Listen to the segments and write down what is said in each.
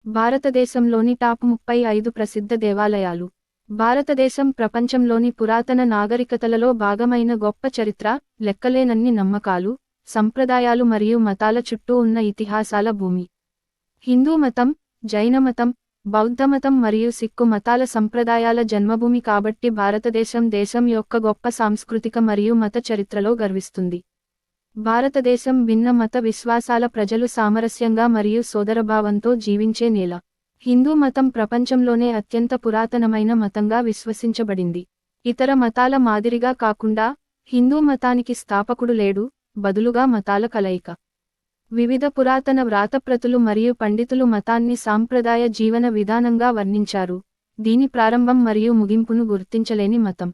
భారతదేశంలోని టాప్ 35 ప్రసిద్ధ దేవాలయాలు. భారతదేశం ప్రపంచంలోని పురాతన నాగరికతలలో భాగమైన గొప్ప చరిత్ర, లెక్కలేనన్ని నమ్మకాలు, సంప్రదాయాలు మరియు మతాల చుట్టూ ఉన్న ఇతిహాసాల భూమి. హిందూ మతం, జైన మతం, బౌద్ధమతం మరియు సిక్కు మతాల సంప్రదాయాల జన్మభూమి కాబట్టి భారతదేశం దేశం యొక్క గొప్ప సాంస్కృతిక మరియు మత చరిత్రలో గర్విస్తుంది. భారతదేశం భిన్న మత విశ్వాసాల ప్రజలు సామరస్యంగా మరియు సోదరభావంతో జీవించే నేల. హిందూ మతం ప్రపంచంలోనే అత్యంత పురాతనమైన మతంగా విశ్వసించబడింది. ఇతర మతాల మాదిరిగా కాకుండా, హిందూ మతానికి స్థాపకుడు లేడు, బదులుగా మతాల కలయిక. వివిధ పురాతన వ్రాతప్రతులు మరియు పండితులు మతాన్ని సాంప్రదాయ జీవన విధానంగా వర్ణించారు. దీని ప్రారంభం మరియు ముగింపును గుర్తించలేని మతం.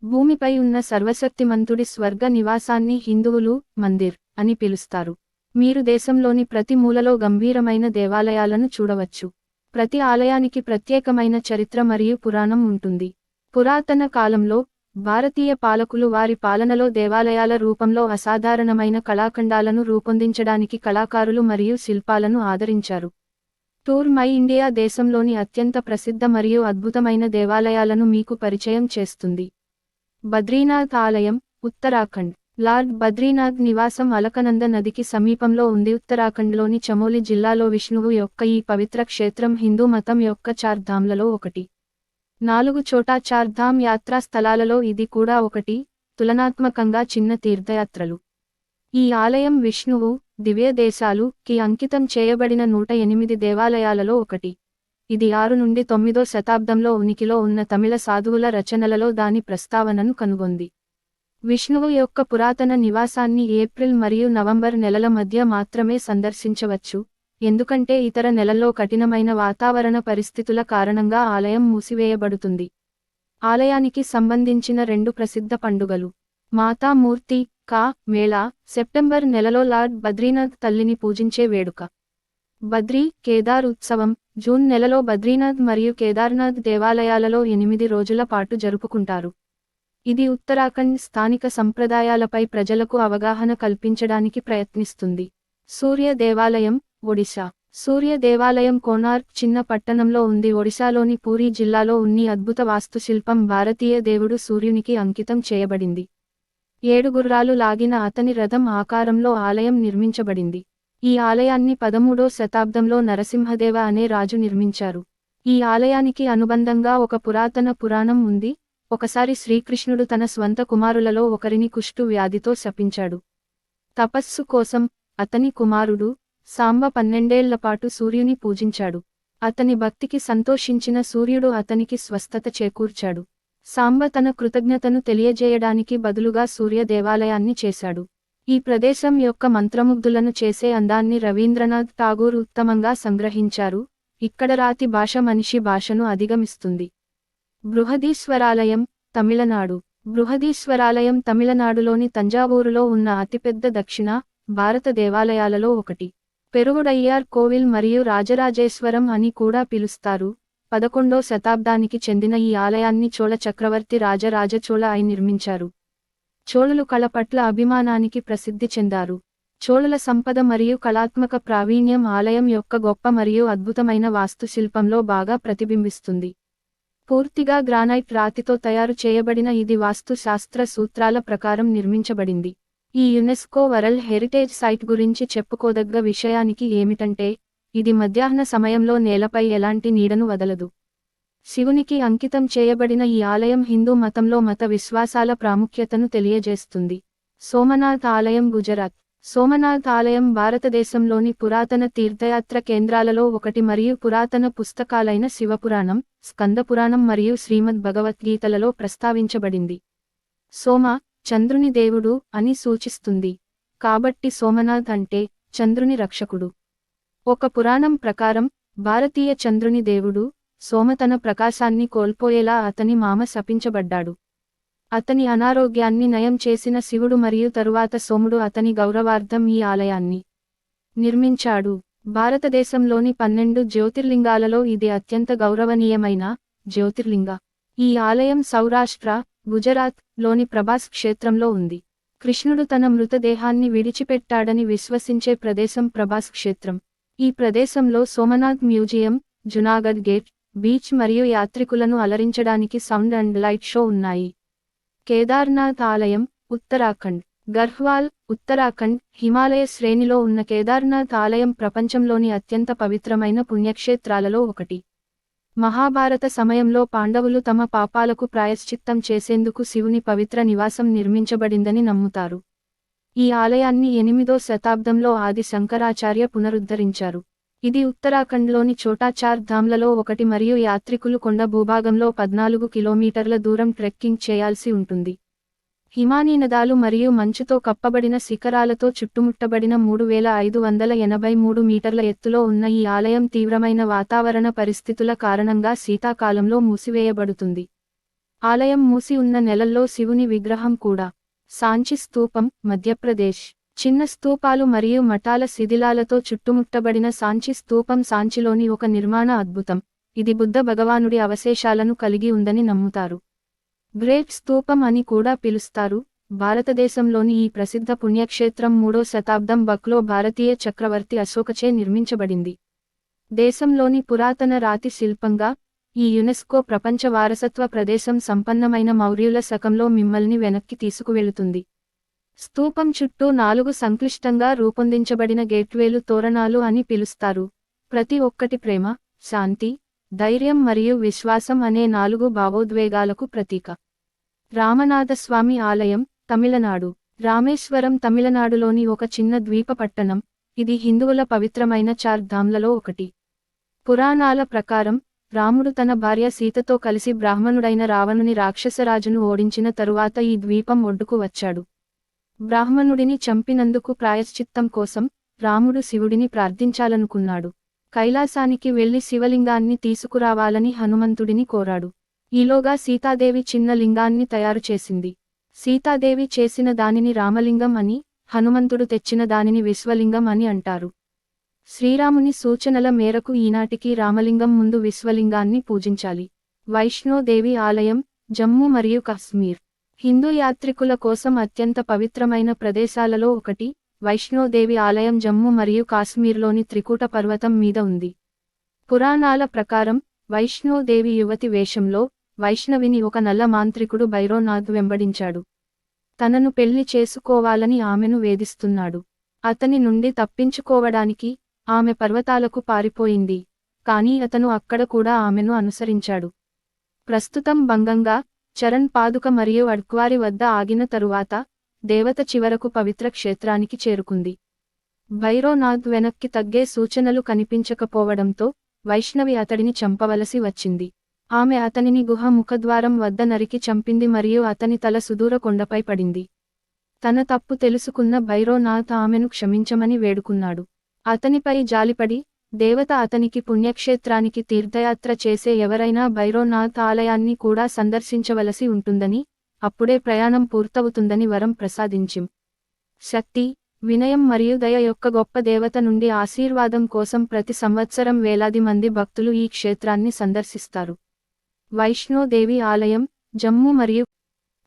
భూమిపై ఉన్న సర్వశక్తిమంతుడి స్వర్గ నివాసాన్ని హిందువులు మందిర్ అని పిలుస్తారు. మీరు దేశంలోని ప్రతి మూలలో గంభీరమైన దేవాలయాలను చూడవచ్చు. ప్రతి ఆలయానికి ప్రత్యేకమైన చరిత్ర మరియు పురాణం ఉంటుంది. పురాతన కాలంలో భారతీయ పాలకులు వారి పాలనలో దేవాలయాల రూపంలో అసాధారణమైన కళాఖండాలను రూపొందించడానికి కళాకారులు మరియు శిల్పాలను ఆదరించారు. టూర్ మై ఇండియా దేశంలోని అత్యంత ప్రసిద్ధ మరియు అద్భుతమైన దేవాలయాలను మీకు పరిచయం చేస్తుంది. బద్రీనాథ్ ఆలయం, ఉత్తరాఖండ్. లార్డ్ బద్రీనాథ్ నివాసం అలకనంద నదికి సమీపంలో ఉంది. ఉత్తరాఖండ్లోని చమోలి జిల్లాలో విష్ణువు యొక్క ఈ పవిత్ర క్షేత్రం హిందూ మతం యొక్క చార్ధామ్లలో ఒకటి. 4 చోటా చార్ధామ్ యాత్రా స్థలాలలో ఇది కూడా ఒకటి, తులనాత్మకంగా చిన్న తీర్థయాత్రలు. ఈ ఆలయం విష్ణువు, దివ్య దేశాలు కి అంకితం చేయబడిన 108 దేవాలయాలలో ఒకటి. ఇది 6 నుండి 9వ శతాబ్దంలో ఉనికిలో ఉన్న తమిళ సాధువుల రచనలలో దాని ప్రస్తావనను కనుగొంది. విష్ణువు యొక్క పురాతన నివాసాన్ని ఏప్రిల్ మరియు నవంబర్ నెలల మధ్య మాత్రమే సందర్శించవచ్చు, ఎందుకంటే ఇతర నెలల్లో కఠినమైన వాతావరణ పరిస్థితుల కారణంగా ఆలయం మూసివేయబడుతుంది. ఆలయానికి సంబంధించిన 2 ప్రసిద్ధ పండుగలు. మాతా మూర్తి కా మేళా, సెప్టెంబర్ నెలలో లార్డ్ బద్రీనాథ్ తల్లిని పూజించే వేడుక. బద్రీ కేదార్ ఉత్సవం, జూన్ నెలలో బద్రీనాథ్ మరియు కేదార్నాథ్ దేవాలయాలలో 8 రోజుల పాటు జరుపుకుంటారు. ఇది ఉత్తరాఖండ్ స్థానిక సంప్రదాయాలపై ప్రజలకు అవగాహన కల్పించడానికి ప్రయత్నిస్తుంది. సూర్య దేవాలయం, ఒడిశా. సూర్య దేవాలయం కోనార్క్ చిన్న పట్టణంలో ఉంది. ఒడిశాలోని పూరీ జిల్లాలో ఉన్ని అద్భుత వాస్తుశిల్పం భారతీయ దేవుడు సూర్యునికి అంకితం చేయబడింది. 7 గుర్రాలు లాగిన అతని రథం ఆకారంలో ఆలయం నిర్మించబడింది. ఈ ఆలయాన్ని 13వ శతాబ్దంలో నరసింహదేవ అనే రాజు నిర్మించారు. ఈ ఆలయానికి అనుబంధంగా ఒక పురాతన పురాణం ఉంది. ఒకసారి శ్రీకృష్ణుడు తన స్వంత కుమారులలో ఒకరిని కుష్టు వ్యాధితో శపించాడు. తపస్సు కోసం అతని కుమారుడు సాంబ 12 ఏళ్లపాటు సూర్యుని పూజించాడు. అతని భక్తికి సంతోషించిన సూర్యుడు అతనికి స్వస్థత చేకూర్చాడు. సాంబ తన కృతజ్ఞతను తెలియజేయడానికి బదులుగా సూర్య దేవాలయాన్ని చేశాడు. ఈ ప్రదేశం యొక్క మంత్రముగ్ధులను చేసే అందాన్ని రవీంద్రనాథ్ ఠాగూర్ ఉత్తమంగా సంగ్రహించారు. ఇక్కడ రాతి భాష మనిషి భాషను అధిగమిస్తుంది. బృహదీశ్వరాలయం, తమిళనాడు. బృహదీశ్వరాలయం తమిళనాడులోని తంజావూరులో ఉన్న అతిపెద్ద దక్షిణ భారత దేవాలయాలలో ఒకటి. పెరుగుడయ్యార్ కోవిల్ మరియు రాజరాజేశ్వరం అని కూడా పిలుస్తారు. 11వ శతాబ్దానికి చెందిన ఈ ఆలయాన్ని చోళ చక్రవర్తి రాజరాజ చోళ ఐ నిర్మించారు. చోళులు కళ పట్ల అభిమానానికి ప్రసిద్ధి చెందారు. చోళుల సంపద మరియు కళాత్మక ప్రావీణ్యం ఆలయం యొక్క గొప్ప మరియు అద్భుతమైన వాస్తుశిల్పంలో బాగా ప్రతిబింబిస్తుంది. పూర్తిగా గ్రానైట్ రాతితో తయారు చేయబడిన ఇది వాస్తు శాస్త్ర సూత్రాల ప్రకారం నిర్మించబడింది. ఈ యునెస్కో వరల్డ్ హెరిటేజ్ సైట్ గురించి చెప్పుకోదగ్గ విషయానికి ఏమిటంటే, ఇది మధ్యాహ్న సమయంలో నేలపై ఎలాంటి నీడను వదలదు. శివునికి అంకితం చేయబడిన ఈ ఆలయం హిందూ మతంలో మత విశ్వాసాల ప్రాముఖ్యతను తెలియజేస్తుంది. సోమనాథ్ ఆలయం, గుజరాత్. సోమనాథ్ ఆలయం భారతదేశంలోని పురాతన తీర్థయాత్ర కేంద్రాలలో ఒకటి మరియు పురాతన పుస్తకాలైన శివపురాణం, స్కందపురాణం మరియు శ్రీమద్ భగవద్గీతలలో ప్రస్తావించబడింది. సోమ, చంద్రుని దేవుడు అని సూచిస్తుంది. కాబట్టి సోమనాథ్ అంటే చంద్రుని రక్షకుడు. ఒక పురాణం ప్రకారం భారతీయ చంద్రుని దేవుడు సోమ తన ప్రకాశాన్ని కోల్పోయేలా అతని మామ శపించబడ్డాడు. అతని అనారోగ్యాన్ని నయం చేసిన శివుడు మరియు తరువాత సోముడు అతని గౌరవార్థం ఈ ఆలయాన్ని నిర్మించాడు. భారతదేశంలోని 12 జ్యోతిర్లింగాలలో ఇది అత్యంత గౌరవనీయమైన జ్యోతిర్లింగ. ఈ ఆలయం సౌరాష్ట్ర, గుజరాత్ లోని ప్రభాస్ క్షేత్రంలో ఉంది. కృష్ణుడు తన మృతదేహాన్ని విడిచిపెట్టాడని విశ్వసించే ప్రదేశం ప్రభాస్ క్షేత్రం. ఈ ప్రదేశంలో Somnath museum, Junagadh gate, beach మరియు యాత్రికులను అలరించడానికి సౌండ్ అండ్ లైట్ షో ఉన్నాయి. కేదార్నాథ్ ఆలయం, ఉత్తరాఖండ్. గర్హ్వాల్, ఉత్తరాఖండ్, హిమాలయ శ్రేణిలో ఉన్న కేదార్నాథ్ ఆలయం ప్రపంచంలోని అత్యంత పవిత్రమైన పుణ్యక్షేత్రాలలో ఒకటి. మహాభారత సమయంలో పాండవులు తమ పాపాలకు ప్రాయశ్చిత్తం చేసేందుకు శివుని పవిత్ర నివాసం నిర్మించబడిందని నమ్ముతారు. ఈ ఆలయాన్ని 8వ శతాబ్దంలో ఆది శంకరాచార్య పునరుద్ధరించారు. ఇది ఉత్తరాఖండ్లోని ఛోటా చార్ ధామ్లలో ఒకటి మరియు యాత్రికులు కొండ భూభాగంలో 14 కిలోమీటర్ల దూరం ట్రెక్కింగ్ చేయాల్సి ఉంటుంది. హిమానీనదాలు మరియు మంచుతో కప్పబడిన శిఖరాలతో చుట్టుముట్టబడిన 3583 మీటర్ల ఎత్తులో ఉన్న ఈ ఆలయం తీవ్రమైన వాతావరణ పరిస్థితుల కారణంగా శీతాకాలంలో మూసివేయబడుతుంది. ఆలయం మూసి ఉన్న నెలల్లో శివుని విగ్రహం కూడా. సాంచి స్తూపం, మధ్యప్రదేశ్. చిన్న స్తూపాలు మరియు మఠాల శిథిలాలతో చుట్టుముట్టబడిన సాంచి స్తూపం సాంచిలోని ఒక నిర్మాణ అద్భుతం. ఇది బుద్ధ భగవానుడి అవశేషాలను కలిగి ఉందని నమ్ముతారు. గ్రేట్ స్తూపం అని కూడా పిలుస్తారు. భారతదేశంలోని ఈ ప్రసిద్ధ పుణ్యక్షేత్రం 3వ శతాబ్దం బక్లో భారతీయ చక్రవర్తి అశోకచే నిర్మించబడింది. దేశంలోని పురాతన రాతి శిల్పంగా ఈ యునెస్కో ప్రపంచ వారసత్వ ప్రదేశం సంపన్నమైన మౌర్యుల శకంలో మిమ్మల్ని వెనక్కి తీసుకువెళుతుంది. స్తూపం చుట్టూ 4 సంక్లిష్టంగా రూపొందించబడిన గేట్వేలు తోరణాలు అని పిలుస్తారు. ప్రతి ఒక్కటి ప్రేమ, శాంతి, ధైర్యం మరియు విశ్వాసం అనే 4 భావోద్వేగాలకు ప్రతీక. రామనాథస్వామి ఆలయం, తమిళనాడు. రామేశ్వరం తమిళనాడులోని ఒక చిన్న ద్వీప పట్టణం. ఇది హిందువుల పవిత్రమైన చార్ ధామ్లలో ఒకటి. పురాణాల ప్రకారం రాముడు తన భార్య సీతతో కలిసి బ్రాహ్మణుడైన రావణుని రాక్షసరాజును ఓడించిన తరువాత ఈ ద్వీపం ఒడ్డుకు వచ్చాడు. బ్రాహ్మణుడిని చంపినందుకు ప్రాయశ్చిత్తం కోసం రాముడు శివుడిని ప్రార్థించాలనుకున్నాడు. కైలాసానికి వెళ్లి శివలింగాన్ని తీసుకురావాలని హనుమంతుడిని కోరాడు. ఈలోగా సీతాదేవి చిన్న లింగాన్ని తయారు చేసింది. సీతాదేవి చేసిన దానిని రామలింగం అని, హనుమంతుడు తెచ్చిన దానిని విశ్వలింగం అని అంటారు. శ్రీరాముని సూచనల మేరకు ఈనాటికి రామలింగం ముందు విశ్వలింగాన్ని పూజించాలి. వైష్ణోదేవి ఆలయం, జమ్మూ మరియు కాశ్మీర్. హిందూ యాత్రికుల కోసం అత్యంత పవిత్రమైన ప్రదేశాలలో ఒకటి. వైష్ణోదేవి ఆలయం జమ్మూ మరియు కాశ్మీర్లోని త్రికూట పర్వతం మీద ఉంది. పురాణాల ప్రకారం వైష్ణోదేవి యువతి వేషంలో వైష్ణవిని ఒక నల్ల మాంత్రికుడు భైరోనాథ్ వెంబడించాడు. తనను పెళ్లి చేసుకోవాలని ఆమెను వేధిస్తున్నాడు. అతని నుండి తప్పించుకోవడానికి ఆమె పర్వతాలకు పారిపోయింది. కానీ అతను అక్కడ కూడా ఆమెను అనుసరించాడు. ప్రస్తుతం బంగంగా, చరణ్ పాదుక మరియు అడ్క్వారి వద్ద ఆగిన తరువాత దేవత చివరకు పవిత్ర క్షేత్రానికి చేరుకుంది. భైరోనాథ్ వెనక్కి తగ్గే సూచనలు కనిపించకపోవడంతో వైష్ణవి అతడిని చంపవలసి వచ్చింది. ఆమె అతనిని గుహ ముఖద్వారం వద్ద నరికి చంపింది మరియు అతని తల సుదూర కొండపై పడింది. తన తప్పు తెలుసుకున్న భైరోనాథ్ ఆమెను క్షమించమని వేడుకున్నాడు. అతనిపై జాలిపడి దేవత అతనికి పుణ్యక్షేత్రానికి తీర్థయాత్ర చేసే ఎవరైనా భైరోనాథ్ ఆలయాన్ని కూడా సందర్శించవలసి ఉంటుందని, అప్పుడే ప్రయాణం పూర్తవుతుందని వరం ప్రసాదించిం. శక్తి, వినయం మరియు దయ యొక్క గొప్ప దేవత నుండి ఆశీర్వాదం కోసం ప్రతి సంవత్సరం వేలాది మంది భక్తులు ఈ క్షేత్రాన్ని సందర్శిస్తారు. వైష్ణోదేవి ఆలయం, జమ్మూ మరియు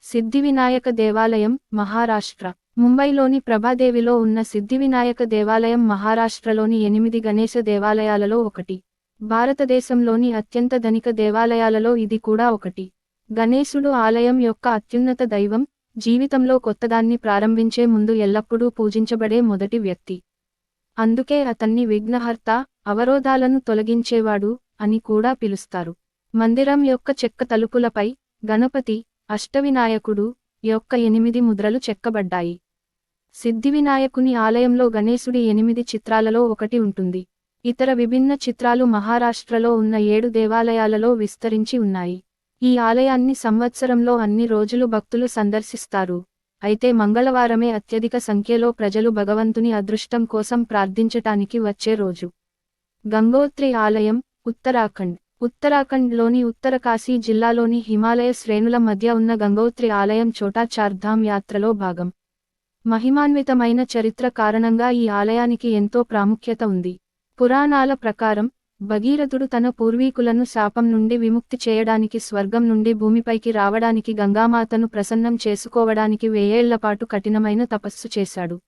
సిద్ధివినాయక దేవాలయం, మహారాష్ట్ర. ముంబైలోని ప్రభాదేవిలో ఉన్న సిద్ధివినాయక దేవాలయం మహారాష్ట్రలోని 8 గణేశ దేవాలయాలలో ఒకటి. భారతదేశంలోని అత్యంత ధనిక దేవాలయాలలో ఇది కూడా ఒకటి. గణేశుడు ఆలయం యొక్క అత్యున్నత దైవం, జీవితంలో కొత్తదాన్ని ప్రారంభించే ముందు ఎల్లప్పుడూ పూజించబడే మొదటి వ్యక్తి. అందుకే అతన్ని విఘ్నహర్త, అవరోధాలను తొలగించేవాడు అని కూడా పిలుస్తారు. మందిరం యొక్క చెక్క తలుపులపై గణపతి, అష్టవినాయకుడు యొక్క 8 ముద్రలు చెక్కబడ్డాయి. సిద్ధివినాయకుని ఆలయంలో గణేశుడి 8 చిత్రాలలో ఒకటి ఉంటుంది. ఇతర విభిన్న చిత్రాలు మహారాష్ట్రలో ఉన్న 7 దేవాలయాలలో విస్తరించి ఉన్నాయి. ఈ ఆలయాన్ని సంవత్సరంలో అన్ని రోజులు భక్తులు సందర్శిస్తారు. అయితే మంగళవారమే అత్యధిక సంఖ్యలో ప్రజలు భగవంతుని అదృష్టం కోసం ప్రార్థించటానికి వచ్చే రోజు. గంగోత్రి ఆలయం, ఉత్తరాఖండ్. ఉత్తరాఖండ్లోని ఉత్తరకాశీ జిల్లాలోని హిమాలయ శ్రేణుల మధ్య ఉన్న గంగోత్రి ఆలయం ఛోటా చార్ ధామ్ యాత్రలో భాగం. మహిమాన్వితమైన చరిత్ర కారణంగా ఈ ఆలయానికి ఎంతో ప్రాముఖ్యత ఉంది. పురాణాల ప్రకారం భగీరథుడు తన పూర్వీకులను శాపం నుండి విముక్తి చేయడానికి స్వర్గం నుండి భూమిపైకి రావడానికి గంగామాతను ప్రసన్నం చేసుకోవడానికి 1000 ఏళ్లపాటు కఠినమైన తపస్సు చేశాడు.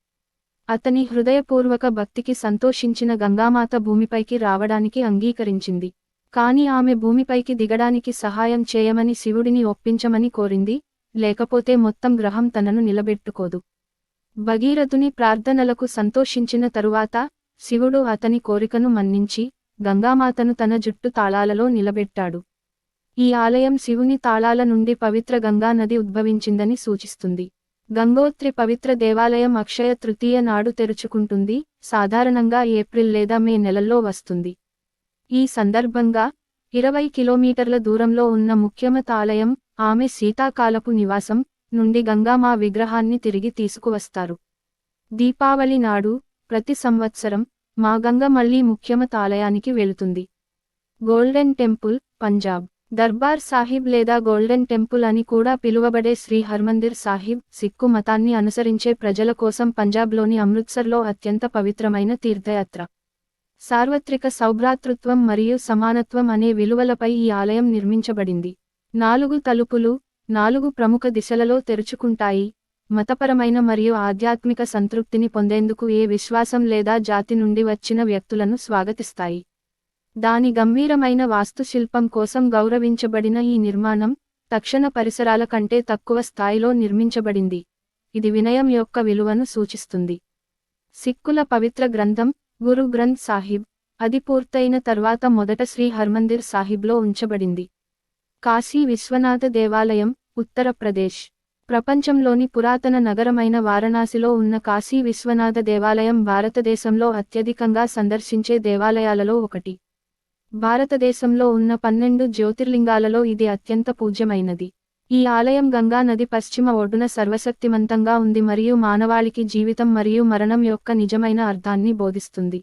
అతని హృదయపూర్వక భక్తికి సంతోషించిన గంగామాత భూమిపైకి రావడానికి అంగీకరించింది. కాని ఆమె భూమిపైకి దిగడానికి సహాయం చేయమని శివుడిని ఒప్పించమని కోరింది, లేకపోతే మొత్తం గ్రహం తనను నిలబెట్టుకోదు. భగీరథుని ప్రార్థనలకు సంతోషించిన తరువాత శివుడు అతని కోరికను మన్నించి గంగామాతను తన జుట్టు తాళాలలో నిలబెట్టాడు. ఈ ఆలయం శివుని తాళాల నుండి పవిత్ర గంగా నది ఉద్భవించిందని సూచిస్తుంది. గంగోత్రి పవిత్ర దేవాలయం అక్షయ తృతీయ నాడు తెరుచుకుంటుంది, సాధారణంగా ఏప్రిల్ లేదా మే నెలల్లో వస్తుంది. ఈ సందర్భంగా 20 కిలోమీటర్ల దూరంలో ఉన్న ముఖ్యమత ఆలయం, ఆమె శీతాకాలపు నివాసం నుండి గంగామా విగ్రహాన్ని తిరిగి తీసుకువస్తారు. దీపావళి నాడు ప్రతి సంవత్సరం మా గంగ మళ్లీ ముఖ్యమత ఆలయానికి వెళుతుంది. గోల్డెన్ టెంపుల్, పంజాబ్ దర్బార్ సాహిబ్ లేదా గోల్డెన్ టెంపుల్ అని కూడా పిలువబడే శ్రీ హర్మందిర్ సాహిబ్ సిక్కు మతాన్ని అనుసరించే ప్రజల కోసం పంజాబ్లోని అమృత్సర్లో అత్యంత పవిత్రమైన తీర్థయాత్ర. సార్వత్రిక సౌభ్రాతృత్వం మరియు సమానత్వం అనే విలువలపై ఈ ఆలయం నిర్మించబడింది. 4 తలుపులు 4 ప్రముఖ దిశలలో తెరుచుకుంటాయి, మతపరమైన మరియు ఆధ్యాత్మిక సంతృప్తిని పొందేందుకు ఏ విశ్వాసం లేదా జాతి నుండి వచ్చిన వ్యక్తులను స్వాగతిస్తాయి. దాని గంభీరమైన వాస్తుశిల్పం కోసం గౌరవించబడిన ఈ నిర్మాణం తక్షణ పరిసరాల కంటే తక్కువ స్థాయిలో నిర్మించబడింది, ఇది వినయం యొక్క విలువను సూచిస్తుంది. సిక్కుల పవిత్ర గ్రంథం గురు గ్రంథ్ సాహిబ్, అది పూర్తయిన తర్వాత మొదట శ్రీ హర్మందిర్ సాహిబ్లో ఉంచబడింది. కాశీ విశ్వనాథ దేవాలయం, ఉత్తరప్రదేశ్ ప్రపంచంలోని పురాతన నగరమైన వారణాసిలో ఉన్న కాశీ విశ్వనాథ దేవాలయం భారతదేశంలో అత్యధికంగా సందర్శించే దేవాలయాలలో ఒకటి. భారతదేశంలో ఉన్న 12 జ్యోతిర్లింగాలలో ఇది అత్యంత పూజ్యమైనది. ఈ ఆలయం గంగా నది పశ్చిమ ఒడ్డున సర్వశక్తిమంతంగా ఉంది మరియు మానవాళికి జీవితం మరియు మరణం యొక్క నిజమైన అర్థాన్ని బోధిస్తుంది.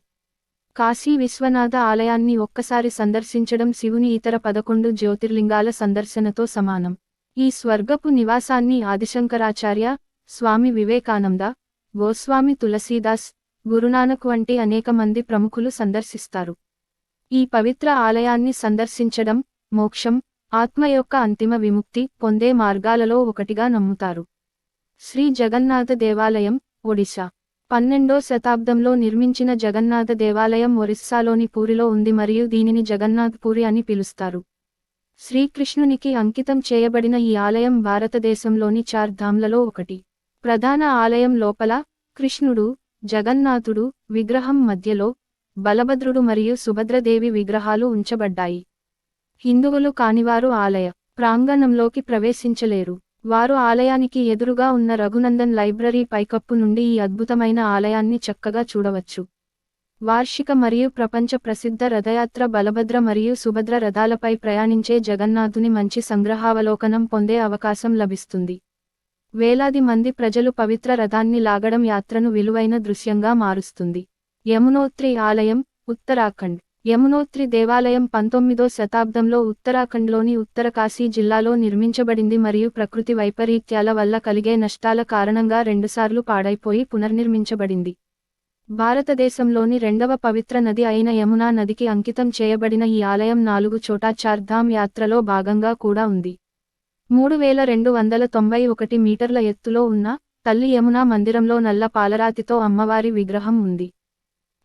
కాశీ విశ్వనాథ ఆలయాన్ని ఒక్కసారి సందర్శించడం శివుని ఇతర 11 జ్యోతిర్లింగాల సందర్శనతో సమానం. ఈ స్వర్గపు నివాసాన్ని ఆదిశంకరాచార్య, స్వామి వివేకానంద, గోస్వామి తులసీదాస్, గురునానక్ వంటి అనేక మంది ప్రముఖులు సందర్శిస్తారు. ఈ పవిత్ర ఆలయాన్ని సందర్శించడం మోక్షం, ఆత్మ యొక్క అంతిమ విముక్తి పొందే మార్గాలలో ఒకటిగా నమ్ముతారు. శ్రీ జగన్నాథ దేవాలయం, ఒడిశా 12వ శతాబ్దంలో నిర్మించిన జగన్నాథ దేవాలయం ఒరిస్సాలోని పూరిలో ఉంది మరియు దీనిని జగన్నాథ్ పూరి అని పిలుస్తారు. శ్రీకృష్ణునికి అంకితం చేయబడిన ఈ ఆలయం భారతదేశంలోని 4 ధామ్లలో ఒకటి. ప్రధాన ఆలయం లోపల కృష్ణుడు, జగన్నాథుడు విగ్రహం మధ్యలో బలభద్రుడు మరియు సుభద్రదేవి విగ్రహాలు ఉంచబడ్డాయి. హిందువులు కానివారు ఆలయ ప్రాంగణంలోకి ప్రవేశించలేరు. వారు ఆలయానికి ఎదురుగా ఉన్న రఘునందన్ లైబ్రరీ పైకప్పు నుండి ఈ అద్భుతమైన ఆలయాన్ని చక్కగా చూడవచ్చు. వార్షిక మరియు ప్రపంచ ప్రసిద్ధ రథయాత్ర బలభద్ర మరియు సుభద్ర రథాలపై ప్రయాణించే జగన్నాథుని మంచి సంగ్రహావలోకనం పొందే అవకాశం లభిస్తుంది. వేలాది మంది ప్రజలు పవిత్ర రథాన్ని లాగడం యాత్రను విలువైన దృశ్యంగా మారుస్తుంది. యమునోత్రి ఆలయం, ఉత్తరాఖండ్ యమునోత్రి దేవాలయం 19వ శతాబ్దంలో ఉత్తరాఖండ్లోని ఉత్తరకాశీ జిల్లాలో నిర్మించబడింది మరియు ప్రకృతి వైపరీత్యాల వల్ల కలిగే నష్టాల కారణంగా 2 సార్లు పాడైపోయి పునర్నిర్మించబడింది. భారతదేశంలోని 2వ పవిత్ర నది అయిన యమునా నదికి అంకితం చేయబడిన ఈ ఆలయం 4 చోట చార్ధామ్ యాత్రలో భాగంగా కూడా ఉంది. 3291 మీటర్ల ఎత్తులో ఉన్న తల్లి యమునా మందిరంలో నల్ల పాలరాతితో అమ్మవారి విగ్రహం ఉంది.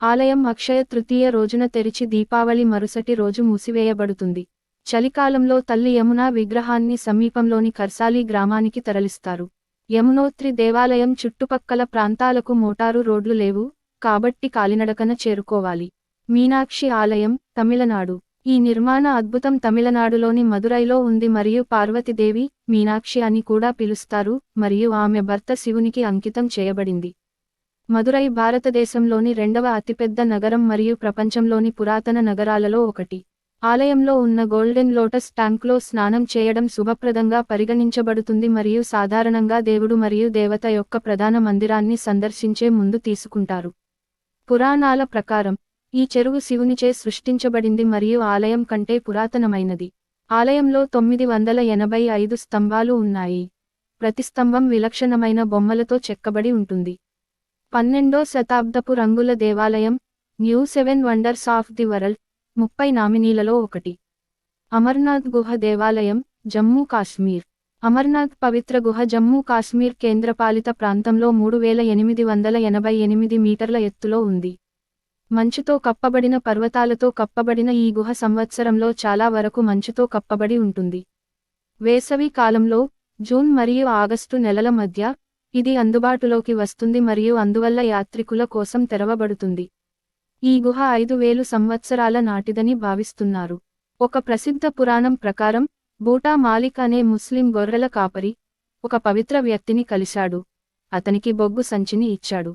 ఆలయం అక్షయ తృతీయ రోజున తెరిచి దీపావళి మరుసటి రోజు మూసివేయబడుతుంది. చలికాలంలో తల్లి యమునా విగ్రహాన్ని సమీపంలోని కర్సాలి గ్రామానికి తరలిస్తారు. యమునోత్రి దేవాలయం చుట్టుపక్కల ప్రాంతాలకు మోటారు రోడ్లు లేవు, కాబట్టి కాలినడకన చేరుకోవాలి. మీనాక్షి ఆలయం, తమిళనాడు ఈ నిర్మాణ అద్భుతం తమిళనాడులోని మదురైలో ఉంది మరియు పార్వతీదేవి, మీనాక్షి అని కూడా పిలుస్తారు మరియు ఆమె భర్త శివునికి అంకితం చేయబడింది. మదురై భారతదేశంలోని 2వ అతిపెద్ద నగరం మరియు ప్రపంచంలోని పురాతన నగరాలలో ఒకటి. ఆలయంలో ఉన్న గోల్డెన్ లోటస్ ట్యాంక్లో స్నానం చేయడం శుభప్రదంగా పరిగణించబడుతుంది మరియు సాధారణంగా దేవుడు మరియు దేవత యొక్క ప్రధాన మందిరాన్ని సందర్శించే ముందు తీసుకుంటారు. పురాణాల ప్రకారం ఈ చెరువు శివునిచే సృష్టించబడింది మరియు ఆలయం కంటే పురాతనమైనది. ఆలయంలో 985 స్తంభాలు ఉన్నాయి. ప్రతి స్తంభం విలక్షణమైన బొమ్మలతో చెక్కబడి ఉంటుంది. 12వ శతాబ్దపు రంగుల దేవాలయం, new 7 wonders of the world 30 నామినీలలో ఒకటి. అమర్నాథ్ గుహ దేవాలయం, జమ్మూ కాశ్మీర్ అమర్నాథ్ పవిత్ర గుహ జమ్మూ కాశ్మీర్ కేంద్రపాలిత ప్రాంతంలో 3888 మీటర్ల ఎత్తులో ఉంది. మంచుతో కప్పబడిన పర్వతాలతో కప్పబడిన ఈ గుహ సంవత్సరంలో చాలా వరకు మంచుతో కప్పబడి ఉంటుంది. వేసవి కాలంలో జూన్ మరియు ఆగస్టు నెలల మధ్య ఇది అందుబాటులోకి వస్తుంది మరియు అందువల్ల యాత్రికుల కోసం తెరవబడుతుంది. ఈ గుహ 5000 సంవత్సరాల నాటిదని భావిస్తున్నారు. ఒక ప్రసిద్ధ పురాణం ప్రకారం బూటా మాలిక్ అనే ముస్లిం గొర్రెల కాపరి ఒక పవిత్ర వ్యక్తిని కలిశాడు. అతనికి బొగ్గు సంచిని ఇచ్చాడు.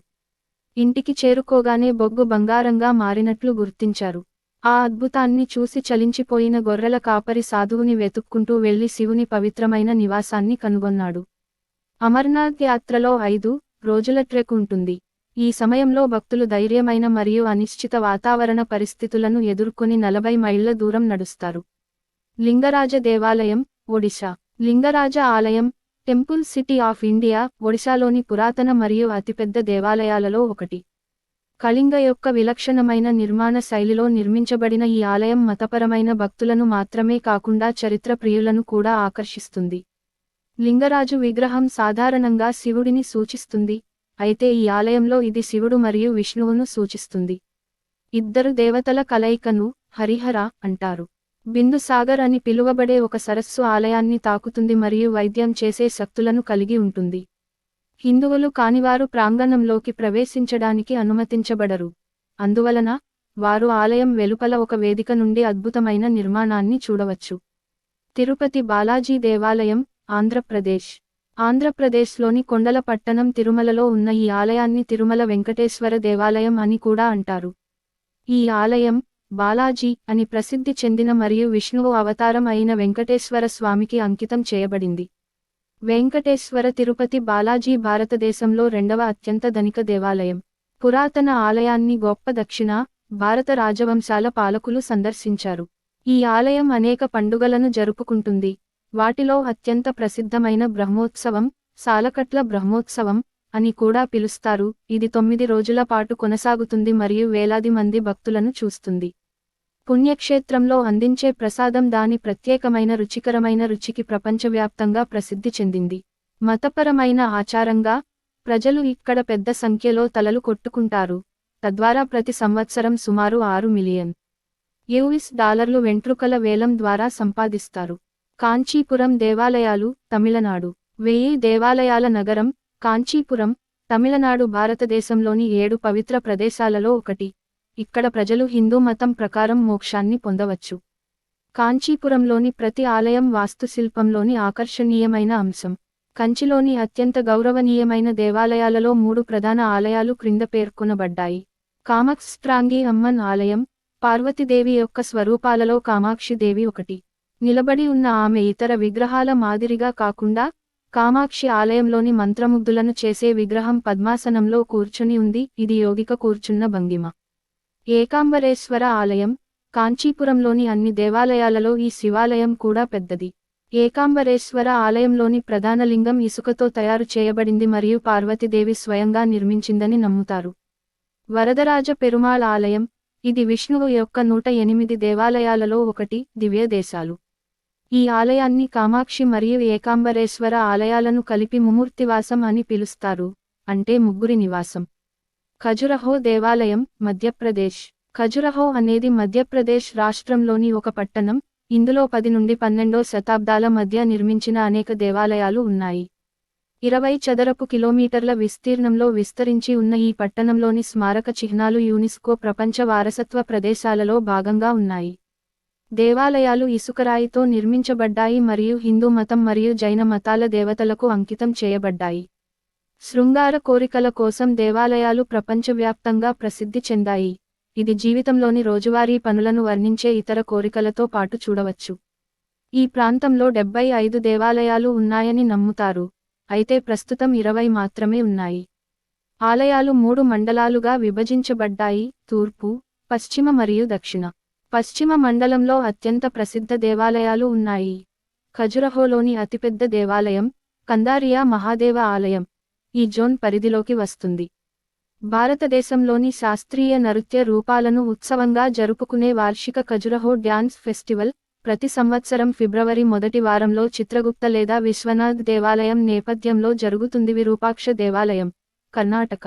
ఇంటికి చేరుకోగానే బొగ్గు బంగారంగా మారినట్లు గుర్తించారు. ఆ అద్భుతాన్ని చూసి చలించిపోయిన గొర్రెల కాపరి సాధువుని వెతుక్కుంటూ వెళ్లి శివుని పవిత్రమైన నివాసాన్ని కనుగొన్నాడు. అమర్నాథ్ యాత్రలో 5 రోజుల ట్రెక్ ఉంటుంది. ఈ సమయంలో భక్తులు ధైర్యమైన మరియు అనిశ్చిత వాతావరణ పరిస్థితులను ఎదుర్కొని 40 మైళ్ల దూరం నడుస్తారు. లింగరాజ దేవాలయం, ఒడిశా. లింగరాజ ఆలయం, టెంపుల్ సిటీ ఆఫ్ ఇండియా, ఒడిశాలోని పురాతన మరియు అతిపెద్ద దేవాలయాలలో ఒకటి. కళింగ యొక్క విలక్షణమైన నిర్మాణ శైలిలో నిర్మించబడిన ఈ ఆలయం మతపరమైన భక్తులను మాత్రమే కాకుండా చరిత్ర ప్రియులను కూడా ఆకర్షిస్తుంది. లింగరాజు విగ్రహం సాధారణంగా శివుడిని సూచిస్తుంది, అయితే ఈ ఆలయంలో ఇది శివుడు మరియు విష్ణువును సూచిస్తుంది. ఇద్దరు దేవతల కలయికను హరిహర అంటారు. బిందుసాగర్ అని పిలువబడే ఒక సరస్సు ఆలయాన్ని తాకుతుంది మరియు వైద్యం చేసే శక్తులను కలిగి ఉంటుంది. హిందువులు కానివారు ప్రాంగణంలోకి ప్రవేశించడానికి అనుమతించబడరు. అందువలన వారు ఆలయం వెలుపల ఒక వేదిక నుండి అద్భుతమైన నిర్మాణాన్ని చూడవచ్చు. తిరుపతి బాలాజీ దేవాలయం, ఆంధ్రప్రదేశ్. ఆంధ్రప్రదేశ్లోని కొండల పట్టణం తిరుమలలో ఉన్న ఈ ఆలయాన్ని తిరుమల వెంకటేశ్వర దేవాలయం అని కూడా అంటారు. ఈ ఆలయం బాలాజీ అని ప్రసిద్ధి చెందిన మరియు విష్ణువు అవతారం అయిన వెంకటేశ్వర స్వామికి అంకితం చేయబడింది. వెంకటేశ్వర తిరుపతి బాలాజీ భారతదేశంలో 2వ అత్యంత ధనిక దేవాలయం. పురాతన ఆలయాన్ని గొప్ప దక్షిణ భారత రాజవంశాల పాలకులు సందర్శించారు. ఈ ఆలయం అనేక పండుగలను జరుపుకుంటుంది. వాటిలో అత్యంత ప్రసిద్ధమైన బ్రహ్మోత్సవం, సాలకట్ల బ్రహ్మోత్సవం అని కూడా పిలుస్తారు. ఇది 9 రోజుల పాటు కొనసాగుతుంది మరియు వేలాది మంది భక్తులను చూస్తుంది. పుణ్యక్షేత్రంలో అందించే ప్రసాదం దాని ప్రత్యేకమైన రుచికరమైన రుచికి ప్రపంచవ్యాప్తంగా ప్రసిద్ధి చెందింది. మతపరమైన ఆచారంగా ప్రజలు ఇక్కడ పెద్ద సంఖ్యలో తలలు కొట్టుకుంటారు, తద్వారా ప్రతి సంవత్సరం సుమారు 6 మిలియన్ US$ వెంట్రుకల వేలం ద్వారా సంపాదిస్తారు. కాంచీపురం దేవాలయాలు, తమిళనాడు. 1000 దేవాలయాల నగరం కాంచీపురం, తమిళనాడు భారతదేశంలోని 7 పవిత్ర ప్రదేశాలలో ఒకటి. ఇక్కడ ప్రజలు హిందూ మతం ప్రకారం మోక్షాన్ని పొందవచ్చు. కాంచీపురంలోని ప్రతి ఆలయం వాస్తుశిల్పంలోని ఆకర్షణీయమైన అంశం. కంచిలోని అత్యంత గౌరవనీయమైన దేవాలయాలలో 3 ప్రధాన ఆలయాలు క్రింద పేర్కొనబడ్డాయి. కామాక్షి అమ్మన్ ఆలయం, పార్వతీదేవి యొక్క స్వరూపాలలో కామాక్షి దేవి ఒకటి. నిలబడి ఉన్న ఆమె ఇతర విగ్రహాల మాదిరిగా కాకుండా కామాక్షి ఆలయంలోని మంత్రముగ్ధులను చేసే విగ్రహం పద్మాసనంలో కూర్చుని ఉంది, ఇది యోగిక కూర్చున్న భంగిమ. ఏకాంబరేశ్వర ఆలయం, కాంచీపురంలోని అన్ని దేవాలయాలలో ఈ శివాలయం కూడా పెద్దది. ఏకాంబరేశ్వర ఆలయంలోని ప్రధాన లింగం ఇసుకతో తయారు చేయబడింది మరియు పార్వతీదేవి స్వయంగా నిర్మించిందని నమ్ముతారు. వరదరాజ పెరుమాళ్ ఆలయం, ఇది విష్ణువు యొక్క 108 దేవాలయాలలో ఒకటి. దివ్య దేశాలు. ఈ ఆలయాన్ని కామాక్షి మరియు ఏకాంబరేశ్వర ఆలయాలను కలిపి ముమూర్తివాసం అని పిలుస్తారు, అంటే ముగ్గురి నివాసం. ఖజురహో దేవాలయం, మధ్యప్రదేశ్. ఖజురహో అనేది మధ్యప్రదేశ్ రాష్ట్రంలోని ఒక పట్టణం. ఇందులో 10 నుండి 12వ శతాబ్దాల మధ్య నిర్మించిన అనేక దేవాలయాలు ఉన్నాయి. 20 చదరపు కిలోమీటర్ల విస్తీర్ణంలో విస్తరించి ఉన్న ఈ పట్టణంలోని స్మారక చిహ్నాలు యునెస్కో ప్రపంచ వారసత్వ ప్రదేశాలలో భాగంగా ఉన్నాయి. దేవాలయాలు ఇసుకరాయితో నిర్మించబడ్డాయి మరియు హిందూ మతం మరియు జైన మతాల దేవతలకు అంకితం చేయబడ్డాయి. శృంగార కోరికల కోసం దేవాలయాలు ప్రపంచవ్యాప్తంగా ప్రసిద్ధి చెందాయి. ఇది జీవితంలోని రోజువారీ పనులను వర్ణించే ఇతర కోరికలతో పాటు చూడవచ్చు. ఈ ప్రాంతంలో 75 దేవాలయాలు ఉన్నాయని నమ్ముతారు, అయితే ప్రస్తుతం 20 మాత్రమే ఉన్నాయి. ఆలయాలు 3 మండలాలుగా విభజించబడ్డాయి, తూర్పు, పశ్చిమ మరియు దక్షిణ. పశ్చిమ మండలంలో అత్యంత ప్రసిద్ధ దేవాలయాలు ఉన్నాయి. ఖజురహోలోని అతిపెద్ద దేవాలయం, కందారియా మహాదేవ ఆలయం, ఈ జోన్ పరిధిలోకి వస్తుంది. భారతదేశంలోని శాస్త్రీయ నృత్య రూపాలను ఉత్సవంగా జరుపుకునే వార్షిక ఖజురహో డ్యాన్స్ ఫెస్టివల్, ప్రతి సంవత్సరం ఫిబ్రవరి మొదటి వారంలో చిత్రగుప్త లేదా విశ్వనాథ్ దేవాలయం నేపథ్యంలో జరుగుతుంది. విరూపాక్ష దేవాలయం, కర్ణాటక.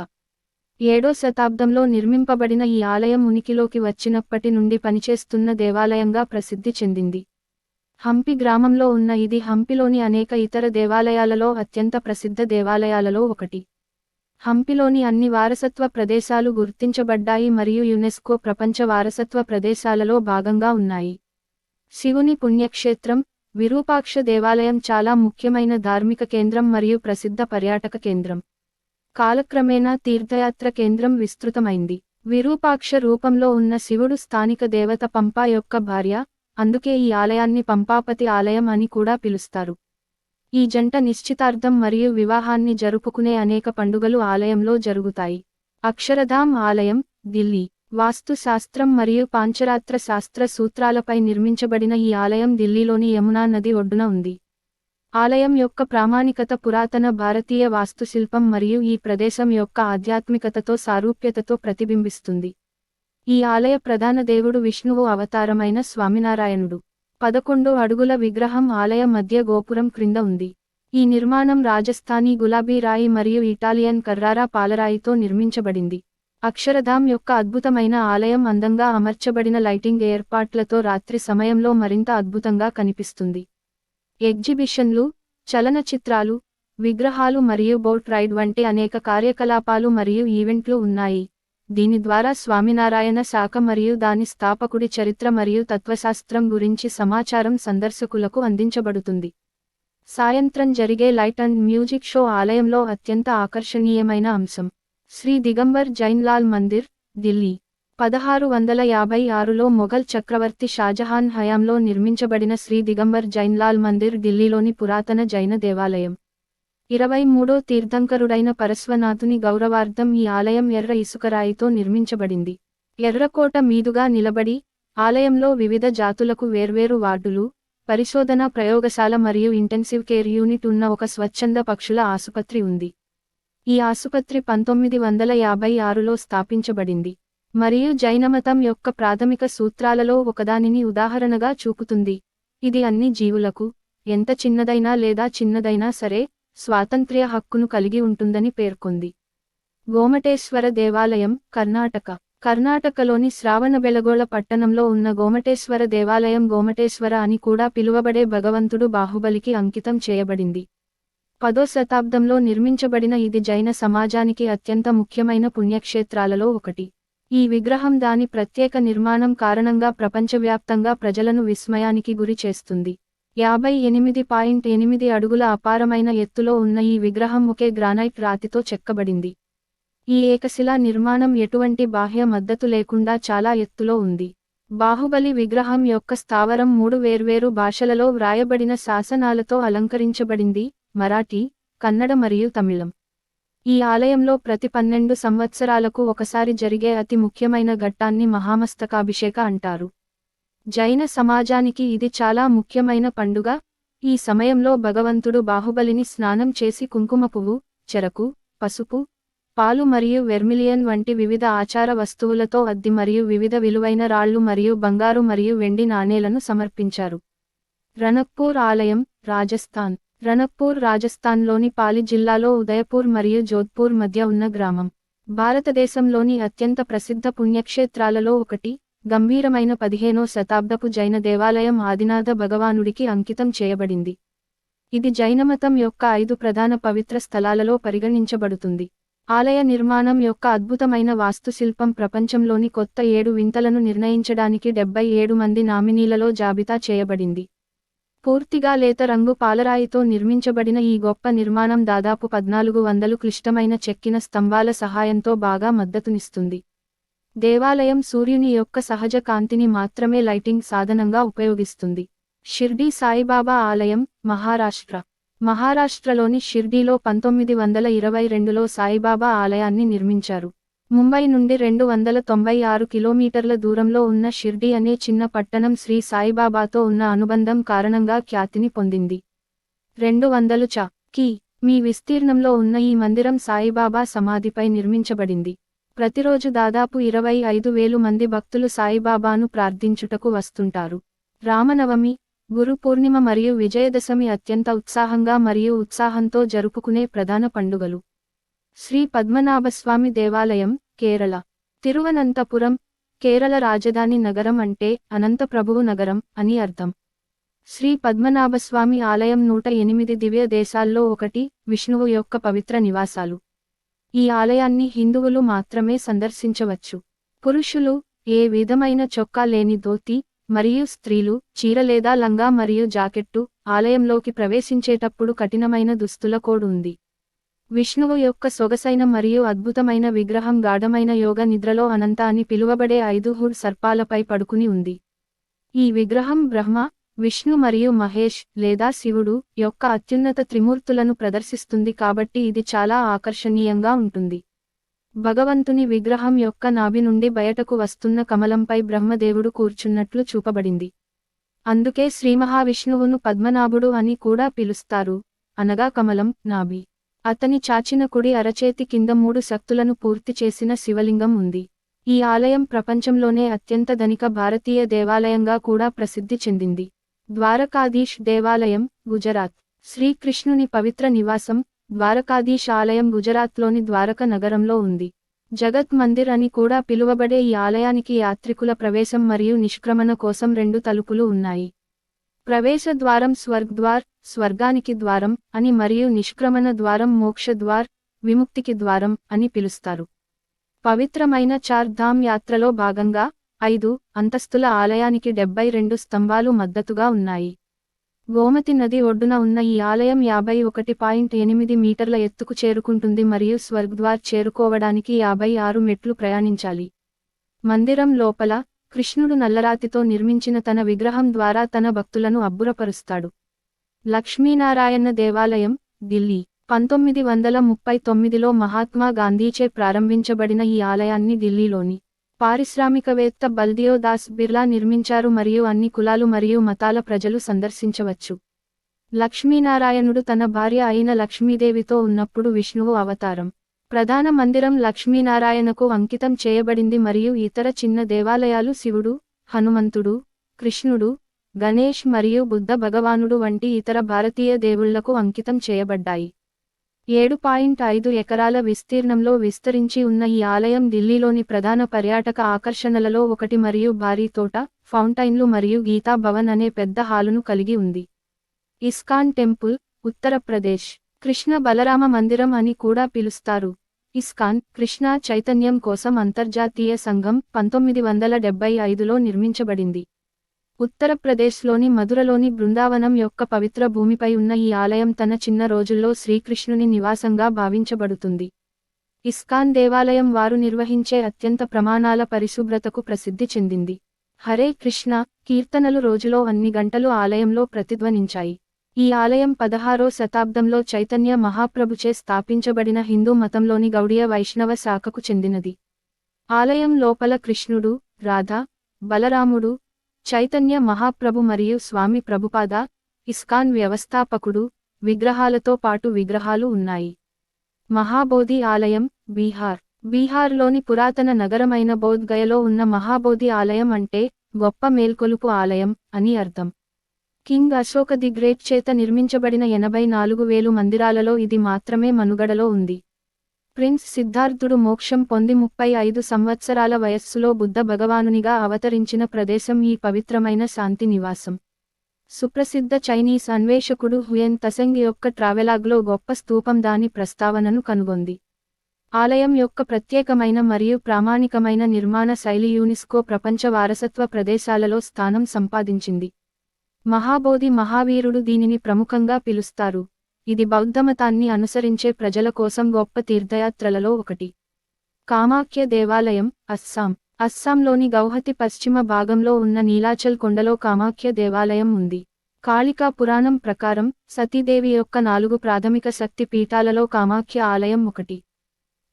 7వ శతాబ్దంలో నిర్మింపబడిన ఈ ఆలయం ఉనికిలోకి వచ్చినప్పటి నుండి పనిచేస్తున్న దేవాలయంగా ప్రసిద్ధి చెందింది. హంపి గ్రామంలో ఉన్న ఇది హంపిలోని అనేక ఇతర దేవాలయాలలో అత్యంత ప్రసిద్ధ దేవాలయాలలో ఒకటి. హంపిలోని అన్ని వారసత్వ ప్రదేశాలు గుర్తించబడ్డాయి మరియు యునెస్కో ప్రపంచ వారసత్వ ప్రదేశాలలో భాగంగా ఉన్నాయి. శివుని పుణ్యక్షేత్రం, విరూపాక్ష దేవాలయం చాలా ముఖ్యమైన ధార్మిక కేంద్రం మరియు ప్రసిద్ధ పర్యాటక కేంద్రం. కాలక్రమేణా తీర్థయాత్ర కేంద్రం విస్తృతమైంది. విరూపాక్ష రూపంలో ఉన్న శివుడు స్థానిక దేవత పంపా యొక్క భార్య, అందుకే ఈ ఆలయాన్ని పంపాపతి ఆలయం అని కూడా పిలుస్తారు. ఈ జంట నిశ్చితార్థం మరియు వివాహాన్ని జరుపుకునే అనేక పండుగలు ఆలయంలో జరుగుతాయి. అక్షరధామ్ ఆలయం, ఢిల్లీ. వాస్తు శాస్త్రం మరియు పాంచరాత్ర శాస్త్ర సూత్రాలపై నిర్మించబడిన ఈ ఆలయం ఢిల్లీలోని యమునా నది ఒడ్డున ఉంది. ఆలయం యొక్క ప్రామాణికత పురాతన భారతీయ వాస్తుశిల్పం మరియు ఈ ప్రదేశం యొక్క ఆధ్యాత్మికతతో సారూప్యతతో ప్రతిబింబిస్తుంది. ఈ ఆలయ ప్రధాన దేవుడు విష్ణువు అవతారమైన స్వామినారాయణుడు. 11 అడుగుల విగ్రహం ఆలయ మధ్య గోపురం క్రింద ఉంది. ఈ నిర్మాణం రాజస్థానీ గులాబీ రాయి మరియు ఇటాలియన్ కర్రారా పాలరాయితో నిర్మించబడింది. అక్షరధామ్ యొక్క అద్భుతమైన ఆలయం అందంగా అమర్చబడిన లైటింగ్ ఏర్పాట్లతో రాత్రి సమయంలో మరింత అద్భుతంగా కనిపిస్తుంది. ఎగ్జిబిషన్లు, చలనచిత్రాలు, విగ్రహాలు మరియు బోట్ రైడ్ వంటి అనేక కార్యకలాపాలు మరియు ఈవెంట్లు ఉన్నాయి. దీని ద్వారా స్వామినారాయణ శాఖ మరియు దాని స్థాపకుడి చరిత్ర మరియు తత్వశాస్త్రం గురించి సమాచారం సందర్శకులకు అందించబడుతుంది. సాయంత్రం జరిగే లైట్ అండ్ మ్యూజిక్ షో ఆలయంలో అత్యంత ఆకర్షణీయమైన అంశం. శ్రీ దిగంబర్ జైన్ లాల్ మందిర్, ఢిల్లీ. 1656లో మొఘల్ చక్రవర్తి షాజహాన్ హయాంలో నిర్మించబడిన శ్రీ దిగంబర్ జైన్ లాల్ మందిర్ ఢిల్లీలోని పురాతన జైన దేవాలయం. 23వ తీర్థంకరుడైన పరశ్వనాథుని గౌరవార్థం ఈ ఆలయం ఎర్ర ఇసుకరాయితో నిర్మించబడింది. ఎర్రకోట మీదుగా నిలబడి, ఆలయంలో వివిధ జాతులకు వేర్వేరు వార్డులు, పరిశోధనా ప్రయోగశాల మరియు ఇంటెన్సివ్ కేర్ యూనిట్ ఉన్న ఒక స్వచ్ఛంద పక్షుల ఆసుపత్రి ఉంది. ఈ ఆసుపత్రి 1956లో స్థాపించబడింది మరియు జైనమతం యొక్క ప్రాథమిక సూత్రాలలో ఒకదానిని ఉదాహరణగా చూపుతుంది. ఇది అన్ని జీవులకు, ఎంత చిన్నదైనా లేదా చిన్నదైనా సరే, స్వాతంత్ర్య హక్కును కలిగి ఉంటుందని పేర్కొంది. గోమటేశ్వర దేవాలయం, కర్ణాటక. కర్ణాటకలోని శ్రావణబెళగొళ పట్టణంలో ఉన్న గోమటేశ్వర దేవాలయం గోమటేశ్వర అని కూడా పిలువబడే భగవంతుడు బాహుబలికి అంకితం చేయబడింది. 10వ శతాబ్దంలో నిర్మించబడిన ఇది జైన సమాజానికి అత్యంత ముఖ్యమైన పుణ్యక్షేత్రాలలో ఒకటి. ఈ విగ్రహం దాని ప్రత్యేక నిర్మాణం కారణంగా ప్రపంచవ్యాప్తంగా ప్రజలను విస్మయానికి గురి చేస్తుంది. 58.8 అడుగుల అపారమైన ఎత్తులో ఉన్న ఈ విగ్రహం ఒకే గ్రానైట్ రాతితో చెక్కబడింది. ఈ ఏకశిలా నిర్మాణం ఎటువంటి బాహ్య మద్దతు లేకుండా చాలా ఎత్తులో ఉంది. బాహుబలి విగ్రహం యొక్క స్థావరం 3 వేర్వేరు భాషలలో వ్రాయబడిన శాసనాలతో అలంకరించబడింది: మరాఠీ, కన్నడ మరియు తమిళం. ఈ ఆలయంలో ప్రతి 12 సంవత్సరాలకు ఒకసారి జరిగే అతి ముఖ్యమైన ఘట్టాన్ని మహామస్తకాభిషేక అంటారు. జైన సమాజానికి ఇది చాలా ముఖ్యమైన పండుగ. ఈ సమయంలో భగవంతుడు బాహుబలిని స్నానం చేసి కుంకుమ పువ్వు, చెరకు, పసుపు, పాలు మరియు వెర్మిలియన్ వంటి వివిధ ఆచార వస్తువులతో అద్ది మరియు వివిధ విలువైన రాళ్లు మరియు బంగారు మరియు వెండి నాణేలను సమర్పించారు. రణక్పూర్ ఆలయం, రాజస్థాన్. రణక్పూర్ రాజస్థాన్లోని పాలి జిల్లాలో ఉదయపూర్ మరియు జోధ్పూర్ మధ్య ఉన్న గ్రామం. భారతదేశంలోని అత్యంత ప్రసిద్ధ పుణ్యక్షేత్రాలలో ఒకటి. గంభీరమైన 15వ శతాబ్దపు జైన దేవాలయం ఆదినాథ భగవానుడికి అంకితం చేయబడింది. ఇది జైనమతం యొక్క 5 ప్రధాన పవిత్ర స్థలాలలో పరిగణించబడుతుంది. ఆలయ నిర్మాణం యొక్క అద్భుతమైన వాస్తుశిల్పం ప్రపంచంలోని కొత్త 7 వింతలను నిర్ణయించడానికి 77 మంది నామినీలలో జాబితా చేయబడింది. పూర్తిగా లేత రంగు పాలరాయితో నిర్మించబడిన ఈ గొప్ప నిర్మాణం దాదాపు 1400 క్లిష్టమైన చెక్కిన స్తంభాల సహాయంతో బాగా మద్దతునిస్తుంది. దేవాలయం సూర్యుని యొక్క సహజ కాంతిని మాత్రమే లైటింగ్ సాధనంగా ఉపయోగిస్తుంది. షిర్డీ సాయిబాబా ఆలయం, మహారాష్ట్ర. మహారాష్ట్రలోని షిర్డీలో 1922లో సాయిబాబా ఆలయాన్ని నిర్మించారు. ముంబై నుండి 296 కిలోమీటర్ల దూరంలో ఉన్న షిర్డీ అనే చిన్న పట్టణం శ్రీ సాయిబాబాతో ఉన్న అనుబంధం కారణంగా ఖ్యాతిని పొందింది. 200 కి. మీ విస్తీర్ణంలో ఉన్న ఈ మందిరం సాయిబాబా సమాధిపై నిర్మించబడింది. ప్రతిరోజు దాదాపు 25,000 మంది భక్తులు సాయిబాబాను ప్రార్థించుటకు వస్తుంటారు. రామనవమి, గురు పూర్ణిమ మరియు విజయదశమి అత్యంత ఉత్సాహంగా మరియు ఉత్సాహంతో జరుపుకునే ప్రధాన పండుగలు. శ్రీ పద్మనాభస్వామి దేవాలయం, కేరళ. తిరువనంతపురం, కేరళ రాజధాని నగరం అంటే అనంత ప్రభువు నగరం అని అర్థం. శ్రీ పద్మనాభస్వామి ఆలయం 108 దివ్య దేశాల్లో ఒకటి, విష్ణువు యొక్క పవిత్ర నివాసాలు. ఈ ఆలయాన్ని హిందువులు మాత్రమే సందర్శించవచ్చు. పురుషులు ఏ విధమైన చొక్కా లేని ధోతి మరియు స్త్రీలు చీర లేదా లంగా మరియు జాకెట్టు. ఆలయంలోకి ప్రవేశించేటప్పుడు కఠినమైన దుస్తుల కోడ్ ఉంది. విష్ణువు యొక్క సొగసైన మరియు అద్భుతమైన విగ్రహం గాఢమైన యోగ నిద్రలో అనంత అని పిలువబడే 5 హుడ్ సర్పాలపై పడుకుని ఉంది. ఈ విగ్రహం బ్రహ్మ, విష్ణు మరియు మహేష్ లేదా శివుడు యొక్క అత్యున్నత త్రిమూర్తులను ప్రదర్శిస్తుంది కాబట్టి ఇది చాలా ఆకర్షణీయంగా ఉంటుంది. భగవంతుని విగ్రహం యొక్క నాభి నుండి బయటకు వస్తున్న కమలంపై బ్రహ్మదేవుడు కూర్చున్నట్లు చూపబడింది. అందుకే శ్రీమహావిష్ణువును పద్మనాభుడు అని కూడా పిలుస్తారు, అనగా కమలం, నాభి. అతని చాచిన కుడి అరచేతి కింద 3 శక్తులను పూర్తి చేసిన శివలింగం ఉంది. ఈ ఆలయం ప్రపంచంలోనే అత్యంత ధనిక భారతీయ దేవాలయంగా కూడా ప్రసిద్ధి చెందింది. ద్వారకాధీష్ దేవాలయం, గుజరాత్. శ్రీకృష్ణుని పవిత్ర నివాసం, ద్వారకాధీష్ ఆలయం గుజరాత్లోని ద్వారక నగరంలో ఉంది. జగత్ మందిర్ అని కూడా పిలువబడే ఈ ఆలయానికి యాత్రికుల ప్రవేశం మరియు నిష్క్రమణ కోసం 2 తలుపులు ఉన్నాయి. ప్రవేశ ద్వారం స్వర్గ్ద్వార్, స్వర్గానికి ద్వారం అని మరియు నిష్క్రమణ ద్వారం మోక్ష ద్వార్, విముక్తికి ద్వారం అని పిలుస్తారు. పవిత్రమైన చార్ ధామ్ యాత్రలో భాగంగా 5 అంతస్తుల ఆలయానికి 72 స్తంభాలు మద్దతుగా ఉన్నాయి. గోమతి నది ఒడ్డున ఉన్న ఈ ఆలయం 51.8 మీటర్ల ఎత్తుకు చేరుకుంటుంది మరియు స్వర్గ్ద్వార్ చేరుకోవడానికి 56 మెట్లు ప్రయాణించాలి. మందిరం లోపల కృష్ణుడు నల్లరాతితో నిర్మించిన తన విగ్రహం ద్వారా తన భక్తులను అబ్బురపరుస్తాడు. లక్ష్మీనారాయణ దేవాలయం, ఢిల్లీ. 1939లో మహాత్మా గాంధీచే ప్రారంభించబడిన ఈ ఆలయాన్ని ఢిల్లీలోని పారిశ్రామికవేత్త బల్దియో దాస్ బిర్లా నిర్మించారు మరియు అన్ని కులాలు మరియు మతాల ప్రజలు సందర్శించవచ్చు. లక్ష్మీనారాయణుడు తన భార్య అయిన లక్ష్మీదేవితో ఉన్నప్పుడు విష్ణువు అవతారం. ప్రధాన మందిరం లక్ష్మీనారాయణకు అంకితం చేయబడింది మరియు ఇతర చిన్న దేవాలయాలు శివుడు, హనుమంతుడు, కృష్ణుడు, గణేష్ మరియు బుద్ధ భగవానుడు వంటి ఇతర భారతీయ దేవుళ్లకు అంకితం చేయబడ్డాయి. 7.5 ఎకరాల విస్తీర్ణంలో విస్తరించి ఉన్న ఈ ఆలయం ఢిల్లీలోని ప్రధాన పర్యాటక ఆకర్షణలలో ఒకటి మరియు భారీ తోట, ఫౌంటైన్లు మరియు గీతా భవన్ అనే పెద్ద హాలును కలిగి ఉంది. ISKCON temple, Uttar Pradesh. కృష్ణ బలరామ మందిరం అని కూడా పిలుస్తారు. ఇస్కాన్, కృష్ణ చైతన్యం కోసం అంతర్జాతీయ సంఘం, 1975లో నిర్మించబడింది. ఉత్తరప్రదేశ్లోని మధురలోని బృందావనం యొక్క పవిత్ర భూమిపై ఉన్న ఈ ఆలయం తన చిన్న రోజుల్లో శ్రీకృష్ణుని నివాసంగా భావించబడుతుంది. ఇస్కాన్ దేవాలయం వారు నిర్వహించే అత్యంత ప్రమాణాల పరిశుభ్రతకు ప్రసిద్ధి చెందింది. హరే కృష్ణ కీర్తనలు రోజులో అన్ని గంటలు ఆలయంలో ప్రతిధ్వనించాయి. ఈ ఆలయం 16వ శతాబ్దంలో చైతన్య మహాప్రభుచే స్థాపించబడిన హిందూ మతంలోని గౌడీయ వైష్ణవ శాఖకు చెందినది. ఆలయం లోపల కృష్ణుడు, రాధ, బలరాముడు, చైతన్య మహాప్రభు మరియు స్వామి ప్రభుపాద, ఇస్కాన్ వ్యవస్థాపకుడు విగ్రహాలతో పాటు విగ్రహాలు ఉన్నాయి. మహాబోధి ఆలయం, బీహార్. బీహార్లోని పురాతన నగరమైన బోధ్ గయలో ఉన్న మహాబోధి ఆలయం అంటే గొప్ప మేల్కొలుపు ఆలయం అని అర్థం. కింగ్ అశోక ది గ్రేట్ చేత నిర్మించబడిన 84,000 మందిరాలలో ఇది మాత్రమే మనుగడలో ఉంది. ప్రిన్స్ సిద్ధార్థుడు మోక్షం పొంది 35 సంవత్సరాల వయస్సులో బుద్ధ భగవానునిగా అవతరించిన ప్రదేశం ఈ పవిత్రమైన శాంతి నివాసం. సుప్రసిద్ధ చైనీస్ అన్వేషకుడు హుయెన్ తసెంగ్ యొక్క ట్రావెలాగ్లో గొప్ప స్తూపం దాని ప్రస్తావనను కనుగొంది. ఆలయం యొక్క ప్రత్యేకమైన మరియు ప్రామాణికమైన నిర్మాణ శైలి యునెస్కో ప్రపంచ వారసత్వ ప్రదేశాలలో స్థానం సంపాదించింది. మహాబోధి మహావీరుడు దీనిని ప్రముఖంగా పిలుస్తారు. ఇది బౌద్ధమతాన్ని అనుసరించే ప్రజల కోసం గొప్ప తీర్థయాత్రలలో ఒకటి. కామాఖ్య దేవాలయం, అస్సాం. అస్సాంలోని గౌహతి పశ్చిమ భాగంలో ఉన్న నీలాచల్ కొండలో కామాఖ్య దేవాలయం ఉంది. కాళికా పురాణం ప్రకారం సతీదేవి యొక్క 4 ప్రాథమిక శక్తి పీఠాలలో కామాఖ్య ఆలయం ఒకటి.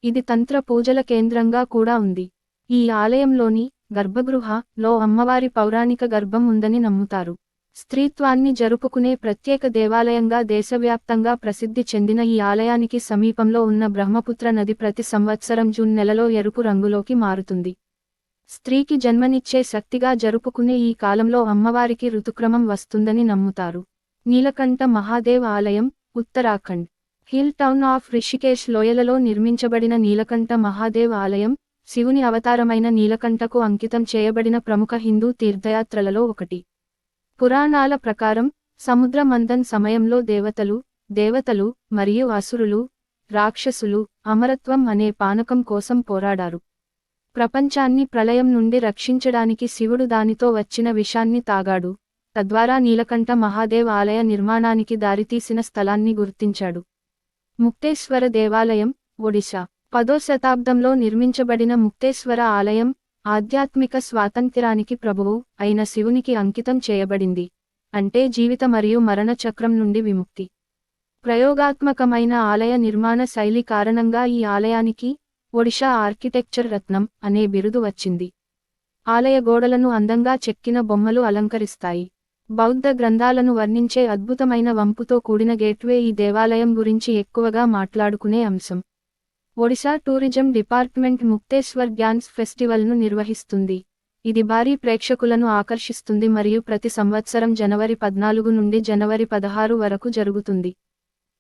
ఇది తంత్ర పూజల కేంద్రంగా కూడా ఉంది. ఈ ఆలయంలోని గర్భగృహలో అమ్మవారి పౌరాణిక గర్భం ఉందని నమ్ముతారు. స్త్రీత్వాన్ని జరుపుకునే ప్రత్యేక దేవాలయంగా దేశవ్యాప్తంగా ప్రసిద్ధి చెందిన ఈ ఆలయానికి సమీపంలో ఉన్న బ్రహ్మపుత్ర నది ప్రతి సంవత్సరం జూన్ నెలలో ఎరుపు రంగులోకి మారుతుంది. స్త్రీకి జన్మనిచ్చే శక్తిగా జరుపుకునే ఈ కాలంలో అమ్మవారికి ఋతుక్రమం వస్తుందని నమ్ముతారు. నీలకంఠ మహాదేవ్ ఆలయం, Uttarakhand hill town of Rishikesh లోయలలో నిర్మించబడిన నీలకంఠ మహాదేవ్ ఆలయం, శివుని అవతారమైన నీలకంఠకు అంకితం చేయబడిన ప్రముఖ హిందూ తీర్థయాత్రలలో ఒకటి. పురాణాల ప్రకారం సముద్ర మంథన్ సమయంలో దేవతలు మరియు అసురులు, రాక్షసులు అమరత్వం అనే పానకం కోసం పోరాడారు. ప్రపంచాన్ని ప్రళయం నుండి రక్షించడానికి శివుడు దానితో వచ్చిన విషాన్ని తాగాడు. తద్వారా నీలకంఠ మహాదేవ్ ఆలయ నిర్మాణానికి దారితీసిన స్థలాన్ని గుర్తించాడు. ముక్తేశ్వర దేవాలయం, ఒడిశా 10వ శతాబ్దంలో నిర్మించబడిన ముక్తేశ్వర ఆలయం ఆధ్యాత్మిక స్వాతంత్ర్యానికి ప్రభువు అయిన శివునికి అంకితం చేయబడింది. అంటే జీవిత మరియు మరణ చక్రం నుండి విముక్తి. ప్రయోగాత్మకమైన ఆలయ నిర్మాణ శైలి కారణంగా ఈ ఆలయానికి ఒడిషా ఆర్కిటెక్చర్ రత్నం అనే బిరుదు వచ్చింది. ఆలయ గోడలను అందంగా చెక్కిన బొమ్మలు అలంకరిస్తాయి. బౌద్ధ గ్రంథాలను వర్ణించే అద్భుతమైన వంపుతో కూడిన గేట్వే ఈ దేవాలయం గురించి ఎక్కువగా మాట్లాడుకునే అంశం. ఒడిశా టూరిజం డిపార్ట్మెంట్ ముక్తేశ్వర్ గ్యాన్స్ ఫెస్టివల్ను నిర్వహిస్తుంది. ఇది భారీ ప్రేక్షకులను ఆకర్షిస్తుంది మరియు ప్రతి సంవత్సరం జనవరి 14 నుండి జనవరి 16 వరకు జరుగుతుంది.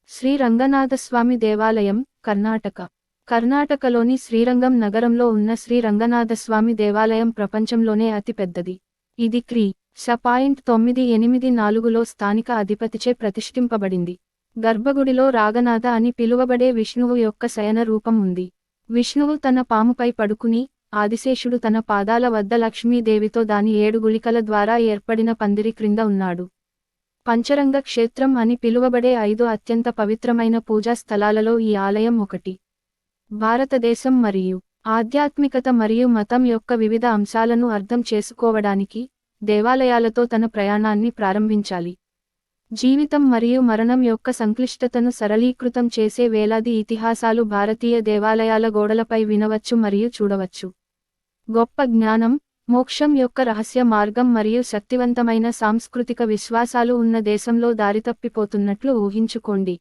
శ్రీ రంగనాథస్వామి దేవాలయం, కర్ణాటక కర్ణాటకలోని శ్రీరంగం నగరంలో ఉన్న శ్రీ రంగనాథస్వామి దేవాలయం ప్రపంచంలోనే అతి పెద్దది. ఇది క్రీ. శ. 984లో స్థానిక అధిపతిచే ప్రతిష్ఠింపబడింది. గర్భగుడిలో రాగనాథ అని పిలువబడే విష్ణువు యొక్క శయన రూపం ఉంది. విష్ణువు తన పాముపై పడుకుని, ఆదిశేషుడు తన పాదాల వద్ద లక్ష్మీదేవితో దాని 7 గుళికల ద్వారా ఏర్పడిన పందిరి క్రింద ఉన్నాడు. పంచరంగ క్షేత్రం అని పిలువబడే 5 అత్యంత పవిత్రమైన పూజా స్థలాలలో ఈ ఆలయం ఒకటి. భారతదేశం మరియు ఆధ్యాత్మికత మరియు మతం యొక్క వివిధ అంశాలను అర్థం చేసుకోవడానికి దేవాలయాలతో తన ప్రయాణాన్ని ప్రారంభించాలి. జీవితం మరియు మరణం యొక్క సంక్లిష్టతను సరళీకృతం చేసే వేలాది ఇతిహాసాలు భారతీయ దేవాలయాల గోడలపై వినవచ్చు మరియు చూడవచ్చు. గొప్ప జ్ఞానం, మోక్షం యొక్క రహస్య మార్గం మరియు శక్తివంతమైన సాంస్కృతిక విశ్వాసాలు ఉన్న దేశంలో దారితప్పిపోతున్నట్లు ఊహించుకోండి.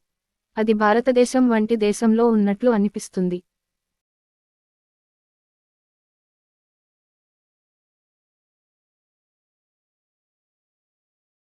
అది భారతదేశం వంటి దేశంలో ఉన్నట్లు అనిపిస్తుంది.